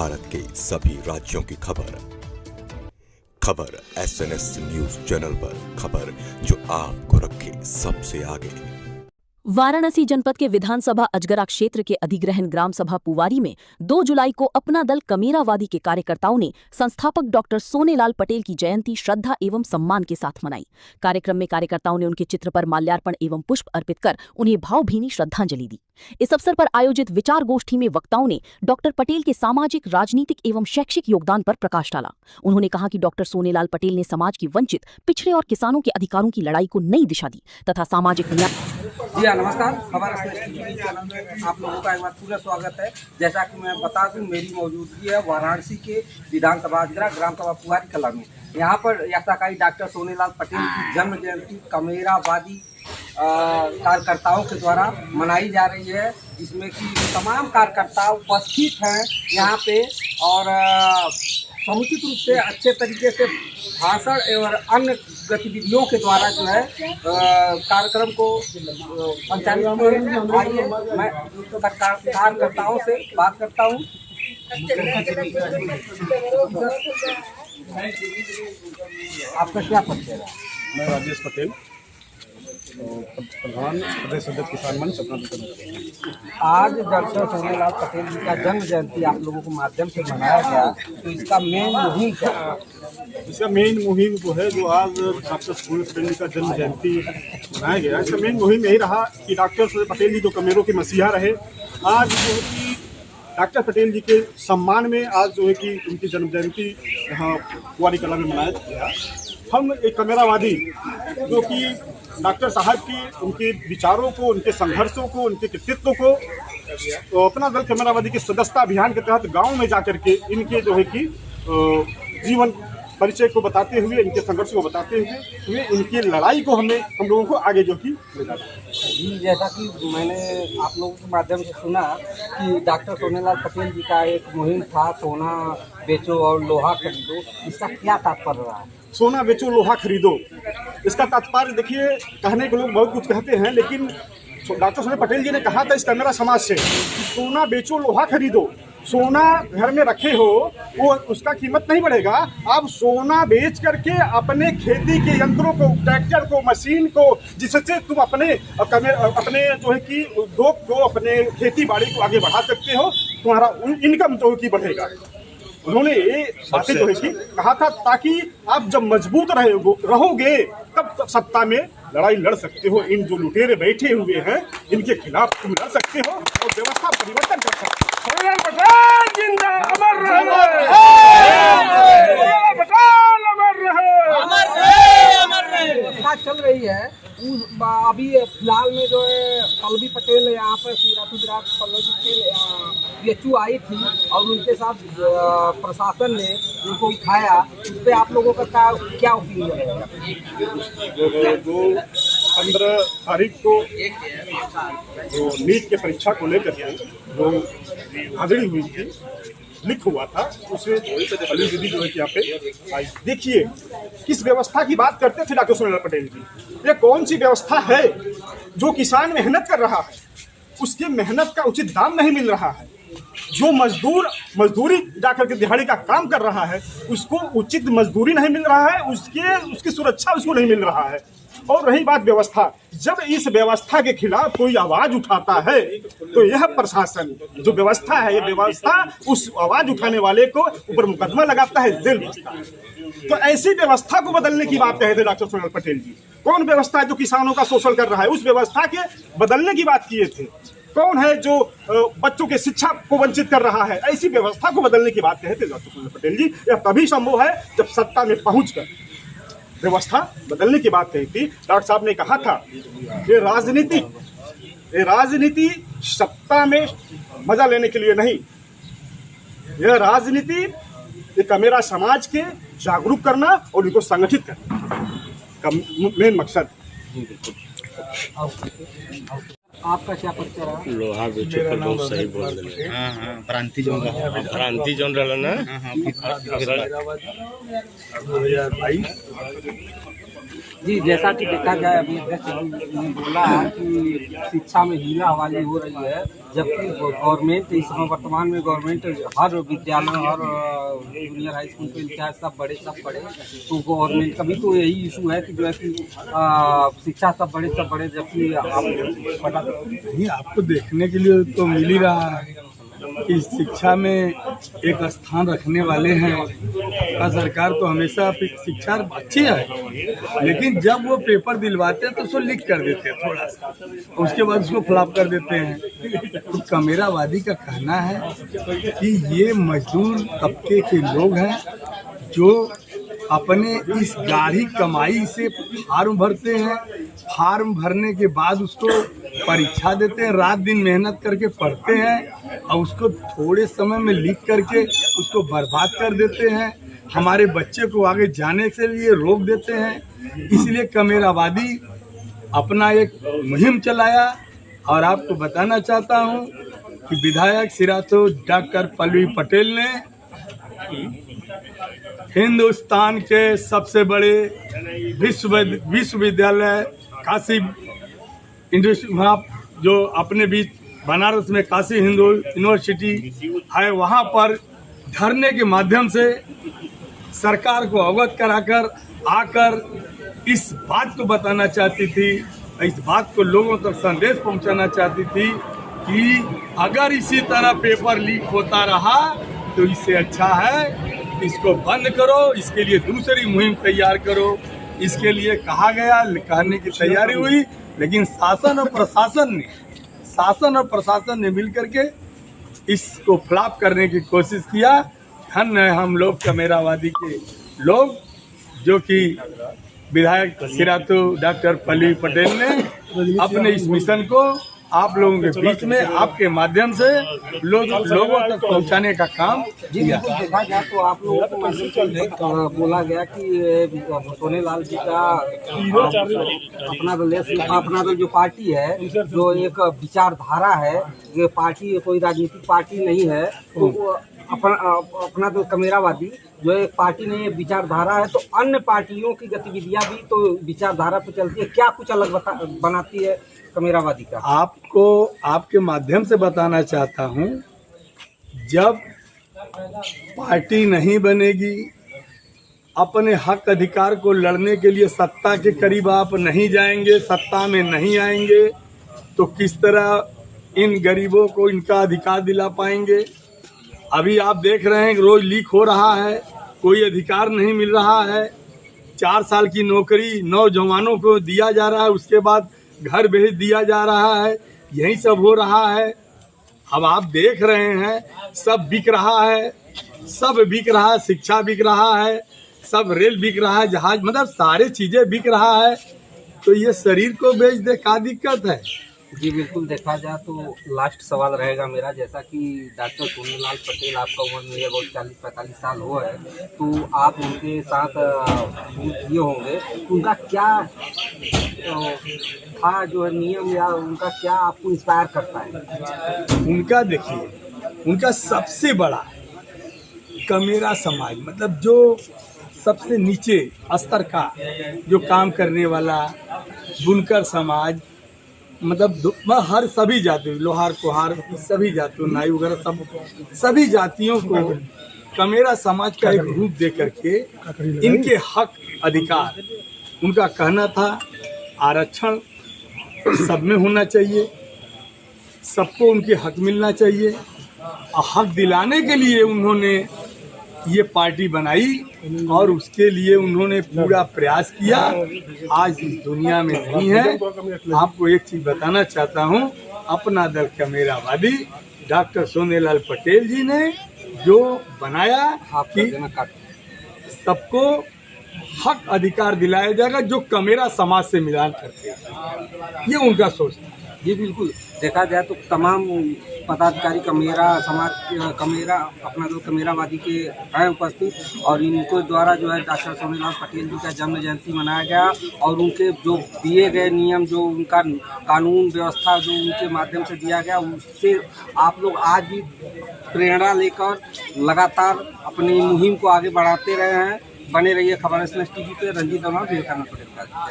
भारत के सभी राज्यों की खबर SNS न्यूज चैनल पर, खबर जो आपको रखे सबसे आगे। वाराणसी जनपद के विधानसभा अजगरा क्षेत्र के अधिग्रहण ग्राम सभा पुवारी में 2 जुलाई को अपना दल कमेरावादी के कार्यकर्ताओं ने संस्थापक डॉक्टर सोनेलाल पटेल की जयंती श्रद्धा एवं सम्मान के साथ मनाई। कार्यक्रम में कार्यकर्ताओं ने उनके चित्र पर माल्यार्पण एवं पुष्प अर्पित कर उन्हें भावभीनी श्रद्धांजलि दी। इस अवसर पर आयोजित विचार गोष्ठी में वक्ताओं ने डॉक्टर पटेल के सामाजिक, राजनीतिक एवं शैक्षिक योगदान पर प्रकाश डाला। उन्होंने कहा कि डॉक्टर सोनेलाल पटेल ने समाज की वंचित, पिछड़े और किसानों के अधिकारों की लड़ाई को नई दिशा दी तथा सामाजिक न्याय। नमस्कार, खबर चैनल में आप लोगों का एक बार पूरा स्वागत है। जैसा कि मैं बता दूं, मेरी मौजूदगी है वाराणसी के विधानसभा अजगरा ग्राम सभा पुवारी कला में। यहाँ पर यथाकाई डॉक्टर सोनेलाल पटेल की जन्म जयंती कमेरावादी कार्यकर्ताओं के द्वारा मनाई जा रही है, जिसमें कि तमाम कार्यकर्ता उपस्थित हैं यहाँ पे और समुचित रूप से अच्छे तरीके से भाषण एवं अन्य गतिविधियों के द्वारा जो है कार्यक्रम को संचालित किया। आइए मैं कार्यकर्ताओं से बात करता हूँ। आपका क्या परिचय है? मैं राजेश पटेल, प्रधान प्रदेश अध्यक्ष किसान मंच अपना। आज डॉक्टर सोनेलाल पटेल जी का जन्म जयंती आप लोगों के माध्यम से मनाया गया, तो इसका मेन मुहिम क्या है? इसका मेन मुहिम जो है, जो आज डॉक्टर सोनेलाल पटेल जी का जन्म जयंती मनाया गया, इसका मेन मुहिम यही रहा कि डॉक्टर सोनेलाल पटेल जी जो कमेरों के मसीहा रहे, आज जो है कि डॉक्टर पटेल जी के सम्मान में आज जो है कि उनकी जन्म जयंती यहाँ पुवारी कला में मनाया गया। हम एक कमेरावादी जो कि डॉक्टर साहब की उनके विचारों को, उनके संघर्षों को, उनके कृतित्व को तो अपना दल कमेरावादी के सदस्यता अभियान के तहत गांव में जाकर के इनके जो है कि जीवन परिचय को बताते हुए, इनके संघर्ष को बताते हुए इनकी लड़ाई को हम लोगों को आगे जो कि ले जाते हैं। जैसा कि मैंने आप लोगों के माध्यम से सुना कि डॉक्टर सोनेलाल पटेल जी का एक मुहिम था, सोना बेचो और लोहा खरीदो। इसका क्या तात्पर्य रहा? सोना बेचो लोहा खरीदो, इसका तात्पर्य देखिए, कहने के लोग बहुत कुछ कहते हैं, लेकिन डॉक्टर सोनेलाल पटेल जी ने कहा था इस कमेरा समाज से, सोना बेचो लोहा खरीदो। सोना घर में रखे हो वो उसका कीमत नहीं बढ़ेगा, आप सोना बेच करके अपने खेती के यंत्रों को, ट्रैक्टर को, मशीन को, जिससे तुम अपने जो है कि उद्योग को, अपने खेती बाड़ी को आगे बढ़ा सकते हो, तुम्हारा इनकम जो है कि बढ़ेगा। उन्होंने ये बातें जो है कि कहा था, ताकि आप जब मजबूत रहोगे तब सत्ता में लड़ाई लड़ सकते हो। इन जो लुटेरे बैठे हुए हैं इनके खिलाफ तुम लड़ सकते हो और व्यवस्था परिवर्तन कर सकते हो। चल रही है अभी फिलहाल में जो है पल्लवी पटेल यहाँ पर पल्लवी पटेल BHU आई थी और उनके साथ प्रशासन ने उनको उठाया। उस पर आप लोगों का क्या ओपिनियन है? जो 15 तारीख को जो नीट के परीक्षा को लेकर के जो हाजिरी हुई थी, लिख हुआ था, उसमें पल्लवी दीदी जो है कि यहाँ पे आई। देखिए किस व्यवस्था की बात करते थे डॉक्टर सोनेलाल पटेल जी। ये कौन सी व्यवस्था है जो किसान मेहनत कर रहा है, उसके मेहनत का उचित दाम नहीं मिल रहा है, जो मजदूरी जाकर के दिहाड़ी का काम कर रहा है उसको उचित मजदूरी नहीं मिल रहा है, उसकी सुरक्षा उसको नहीं मिल रहा है। और रही बात व्यवस्था, जब इस व्यवस्था के खिलाफ कोई आवाज उठाता है तो यह प्रशासन जो व्यवस्था है, ये व्यवस्था उस आवाज उठाने वाले को ऊपर मुकदमा लगाता है, जेल भेजता है। तो ऐसी व्यवस्था को बदलने की बात कहे थे डॉक्टर सोनेलाल पटेल जी। कौन व्यवस्था है जो किसानों का शोषण कर रहा है, उस व्यवस्था के बदलने की बात किए थे। कौन है जो बच्चों के शिक्षा को वंचित कर रहा है, ऐसी व्यवस्था को बदलने की बात कहे थे डॉक्टर सोनेलाल पटेल जी। यह तभी संभव है जब सत्ता में पहुंचकर व्यवस्था बदलने की बात कही थी। डॉक्टर साहब ने कहा था, ये राजनीति सत्ता में मजा लेने के लिए नहीं, यह राजनीति ये कमेरा समाज के जागरूक करना और इनको संगठित करना का मेन मकसद। आपका क्या परिचय रहा? लोहा बेचो पर बहुत सही बोल रहे। क्रांति जोन रहा ना। 2022 जी, जैसा कि देखा जाए अभी अध्यक्ष जी ने बोला कि शिक्षा में हीला हवाली हो रही है, जबकि गवर्नमेंट इस समय वर्तमान में गवर्नमेंट हर विद्यालय हर जूनियर हाई स्कूल के इंचार्ज सब बड़े तो गवर्नमेंट का भी तो यही इशू है कि जो है कि शिक्षा सब बड़े जबकि आप पता नहीं, आपको देखने के लिए तो मिल ही रहा है कि शिक्षा में एक स्थान रखने वाले हैं का सरकार तो हमेशा शिक्षा अच्छी है, लेकिन जब वो पेपर दिलवाते हैं तो उसको लीक कर देते हैं थोड़ा सा, उसके बाद उसको फ्लॉप कर देते हैं। तो कमेरावादी का कहना है कि ये मजदूर तबके के लोग हैं जो अपने इस गाढ़ी कमाई से फार्म भरते हैं, फार्म भरने के बाद उसको परीक्षा देते हैं, रात दिन मेहनत करके पढ़ते हैं और उसको थोड़े समय में लीक करके उसको बर्बाद कर देते हैं, हमारे बच्चे को आगे जाने के लिए रोक देते हैं। इसलिए कमेरावादी अपना एक मुहिम चलाया और आपको बताना चाहता हूं कि विधायक सिरातो डॉक्टर पल्लवी पटेल ने हिंदुस्तान के सबसे बड़े विश्वविद्यालय काशी वहाँ जो अपने बीच बनारस में काशी हिंदू यूनिवर्सिटी है, वहाँ पर धरने के माध्यम से सरकार को अवगत कराकर आकर इस बात को बताना चाहती थी, इस बात को लोगों तक संदेश पहुंचाना चाहती थी कि अगर इसी तरह पेपर लीक होता रहा तो इससे अच्छा है इसको बंद करो, इसके लिए दूसरी मुहिम तैयार करो। इसके लिए कहा गया, कहने की तैयारी हुई, लेकिन शासन और प्रशासन ने मिलकर के इसको फ्लॉप करने की कोशिश किया। धन्य है हम लोग कमेरावादी के लोग जो कि विधायक सिरातो डॉक्टर पल्लवी पटेल ने अपने इस मिशन को आप लोगों के बीच में आपके माध्यम से लोगों तक पहुंचाने का काम किया। देखा जाए तो आप लोगों को माध्यम से बोला गया कि सोनेलाल जी का अपना दल जो पार्टी है, जो एक विचारधारा है, ये पार्टी कोई राजनीतिक पार्टी नहीं है, तो अपना दल कमेरावादी जो एक पार्टी नहीं विचारधारा है, तो अन्य पार्टियों की गतिविधियां भी तो विचारधारा पे चलती है। क्या कुछ अलग बनाती है कमेरावादी का? आपको आपके माध्यम से बताना चाहता हूं, जब पार्टी नहीं बनेगी, अपने हक अधिकार को लड़ने के लिए सत्ता के करीब आप नहीं जाएंगे, सत्ता में नहीं आएंगे, तो किस तरह इन गरीबों को इनका अधिकार दिला पाएंगे? अभी आप देख रहे हैं कि रोज लीक हो रहा है, कोई अधिकार नहीं मिल रहा है। 4 साल की नौकरी नौजवानों को दिया जा रहा है, उसके बाद घर भेज दिया जा रहा है, यही सब हो रहा है। अब आप देख रहे हैं सब बिक रहा है, सब बिक रहा है, शिक्षा बिक रहा है, सब रेल बिक रहा है, जहाज, मतलब सारे चीजें बिक रहा है, तो ये शरीर को बेच दे, क्या दिक्कत है? जी बिल्कुल, देखा जाए तो लास्ट सवाल रहेगा मेरा, जैसा कि डॉक्टर सोनेलाल पटेल, आपका उम्र में लगभग 40-45 साल हुआ है, तो आप उनके साथ ये होंगे, उनका क्या था जो है नियम, या उनका क्या आपको इंस्पायर करता है? उनका देखिए, उनका सबसे बड़ा कमेरा समाज, मतलब जो सबसे नीचे स्तर का जो काम करने वाला बुनकर समाज, मतलब हर सभी जातियों, लोहार कुहार सभी जातियों, नाई वगैरह सभी जातियों को कमेरा समाज का एक रूप दे करके इनके हक अधिकार, उनका कहना था आरक्षण सब में होना चाहिए, सबको उनके हक मिलना चाहिए, और हक दिलाने के लिए उन्होंने ये पार्टी बनाई और उसके लिए उन्होंने पूरा प्रयास किया। आज इस दुनिया में नहीं है। आपको एक चीज बताना चाहता हूँ, अपना दल कमेरावादी डॉक्टर सोनेलाल पटेल जी ने जो बनाया कि सबको हक अधिकार दिलाया जाएगा जो कमेरा समाज से मिलान करते हैं, ये उनका सोच था। जी बिल्कुल, देखा जाए तो तमाम पदाधिकारी कमेरा समाज, कमेरा अपना दल कमेरावादी के हैं उपस्थित, और इनको द्वारा जो है डॉक्टर सोनेलाल पटेल जी का जन्म जयंती मनाया गया, और उनके जो दिए गए नियम, जो उनका कानून व्यवस्था जो उनके माध्यम से दिया गया, उससे आप लोग आज भी प्रेरणा लेकर लगातार अपनी मुहिम को आगे बढ़ाते रहे हैं। बने रहिए खबर एक्सप्रेस टीवी पे। रंजीत वर्मा, विवेकानंद पटेल।